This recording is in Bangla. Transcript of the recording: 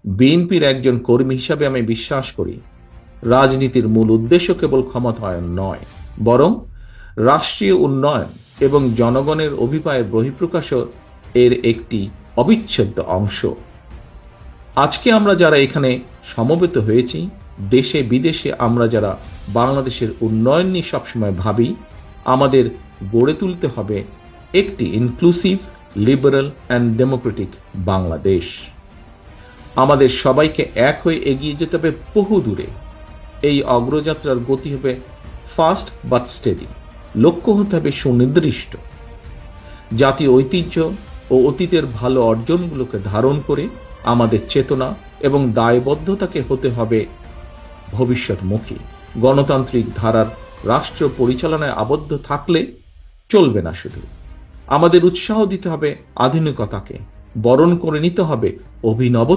বিএনপির একজন কর্মী হিসাবে আমি বিশ্বাস করি, রাজনীতির মূল উদ্দেশ্য কেবল ক্ষমতায়ন নয়, বরং রাষ্ট্রীয় উন্নয়ন এবং জনগণের অভিপ্রায়ের বহিঃপ্রকাশ এর একটি অবিচ্ছেদ্য অংশ। আজকে আমরা যারা এখানে সমবেত হয়েছি, দেশে বিদেশে আমরা যারা বাংলাদেশের উন্নয়ন নিয়ে সবসময় ভাবি, আমাদের গড়ে তুলতে হবে একটি inclusive, liberal and Democratic Bangladesh. আমাদের সবাইকে এক হয়ে এগিয়ে যেতে হবে বহু দূরে। এই অগ্রযাত্রার গতি হবে ফাস্ট বাট স্টেডি, লক্ষ্য হতে হবে সুনির্দিষ্ট। জাতীয় ঐতিহ্য ও অতীতের ভালো অর্জনগুলোকে ধারণ করে আমাদের চেতনা এবং দায়বদ্ধতাকে হতে হবে ভবিষ্যৎমুখী। গণতান্ত্রিক ধারার রাষ্ট্র পরিচালনায় আবদ্ধ থাকলে চলবে না। শুধু আমাদের উৎসাহ দিতে হবে আধুনিকতাকে, বরণ করে নিতে হবে অভিনব